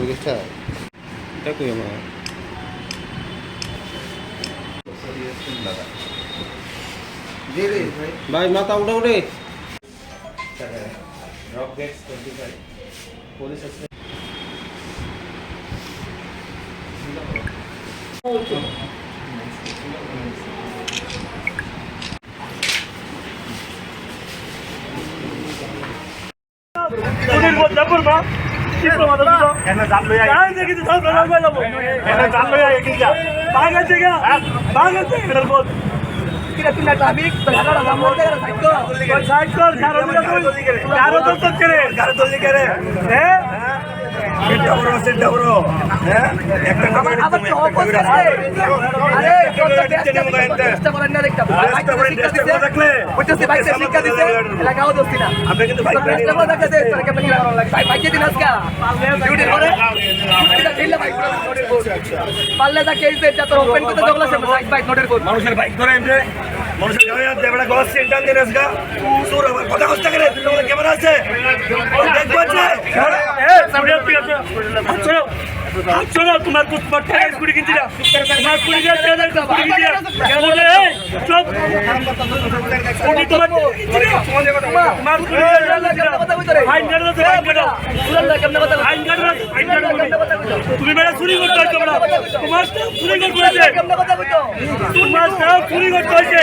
এটা কই আমার ভাই মাথা উঠে উঠে রক গেটস 25 পুলিশ আছে পুলিশ বল ডাবল মা কি প্রমাণ দাও এনে জান লইয়া আই দেখি তো সব লড়াই লইলাম এনে জান লইয়া কি যা ভাগা থেকে এর বল কিরা তুই ট্রাফিক তো ঢাকা জাম করতে গেল সাইড কর কারো তো করে হ্যাঁ সেটা বড় হ্যাঁ একটা আবার তো অপোজ করে আরে চেষ্টা করেন না দেখতে দেখলে বুঝতে বাইক শিক্ষা দিতে লাগাও দোস্তি না আমরা কিন্তু বাইক চেষ্টা করে দেখতে তোর কেমন কি করার লাগে বাইক দিন আজকে ডিউটি করে এটা ঢিলা বাইক পাল্লে যা কেসে যা তোর ওপেন করতে দগলা সে বাইক নোটের কোড মানুষের বাইক ধরে এমনি মানুষের গায়ে দেবড়া গস সেন্টার দেন আজকে সুর আবার কথা কষ্ট করে তুই বলে ক্যামেরা আছে দেখব আছে চলো তোমার কুছ পট্টা স্কুটি কিনছি না তোমার পুলিশ আছে না স্কুটি কিনছি না কেন বলে চুপ স্কুটি তোমার কিনছি না তোমার পুলিশ আছে না কথা কইতরে ফাইন কাটো ফাইন কাটো পুরো কেমনে কথা ফাইন কাটো তুমি মেরা চুরি করতে হইছো বড় তোমার চুরি করতে হইছে কেমনে কথা কইতো তোমার সব চুরি করতে হইছে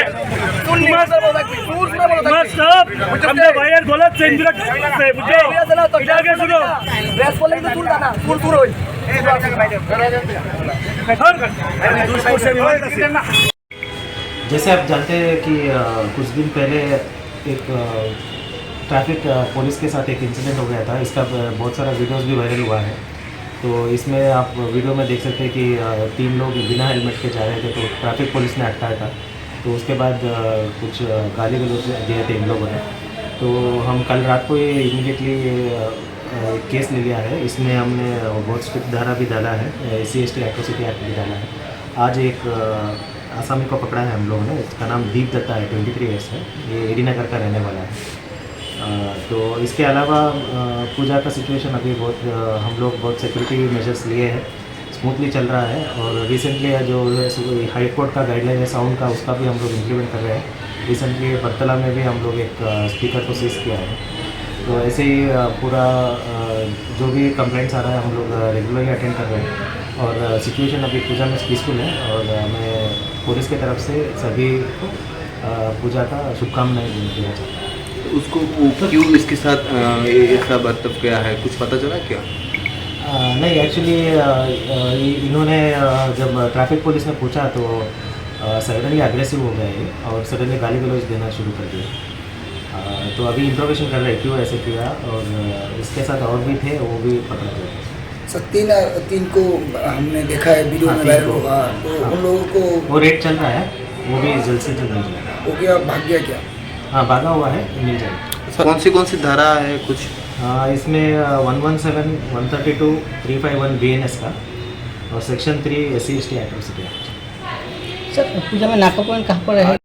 তোমার সব আমরা ভাইয়ের গলা চেঞ্জ রাখতে বুঝছো এটা আগে শুনো রেস বলে কিন্তু তুলটা না তুল হই जैसे आप जानते हैं कि कुछ दिन पहले एक ट्रैफिक पुलिस के साथ एक इंसिडेंट हो गया था। इसका बहुत सारा वीडियोस भी वायरल हुआ है। तो इसमें आप वीडियो में देख सकते हैं कि 3 लोग बिना हेलमेट के जा रहे थे, तो ट्रैफिक पुलिस ने अटकाया था। तो उसके बाद कुछ गाली गलौज दिए थे इन लोगों ने। तो हम कल रात को ये इमीडिएटली केस ले लिया है। इसमें हमने बहुत स्ट्रिक्ट धारा भी डाला है, SC/ST एट्रोसिटी एक्ट भी डाला है। आज एक आसामी को पकड़ा है हम लोगों ने, इसका नाम दीप दत्ता है, 23 ईयर्स है, ये एडीनगर का रहने वाला है। तो इसके अलावा पूजा का सिचुएशन अभी बहुत हम लोग बहुत सिक्योरिटी मेजर्स लिए हैं, स्मूथली चल रहा है। और रिसेंटली जो हाई कोर्ट का गाइडलाइन है साउंड का, उसका भी हम लोग इम्प्लीमेंट कर रहे हैं। रिसेंटली बरतला में भी हम लोग एक स्पीकर को सीज किया है। तो ऐसे ही पूरा जो भी कंप्लेंट्स आ रहा है हम लोग रेगुलरली अटेंड कर रहे हैं। और सिचुएशन अभी पूजा में पीसफुल है। और मैं पुलिस की तरफ से सभी को पूजा का शुभकामनाएं देना चाहता हूँ। उसको क्यों इसके साथ ऐसा बर्ताव किया है, कुछ पता चला क्या? नहीं, एक्चुअली इन्होंने जब ट्रैफिक पुलिस ने पूछा तो सडनली अग्रेसिव हो गए ये और सडनली गाली गलौज देना शुरू कर दिया। तो अभी इंट्रोगेशन कर रहे हैं क्यों ऐसे किया, और इसके साथ और भी थे वो भी पकड़ गए। सर 3 को हमने देखा है वीडियो में वायरल होगा, तो उन लोगों को वो रेड चल रहा है, वो भी जल्द से जल्द मिल जाएगा। वो क्या भाग गया क्या? हाँ, भागा हुआ है, मिल जाएगा। कौन सी धारा है कुछ? इसमें 117, 132, 351 BNS का और section 3 SC/ST atrocity act. Sir पूजा में नाका पॉइंट कहाँ पर है?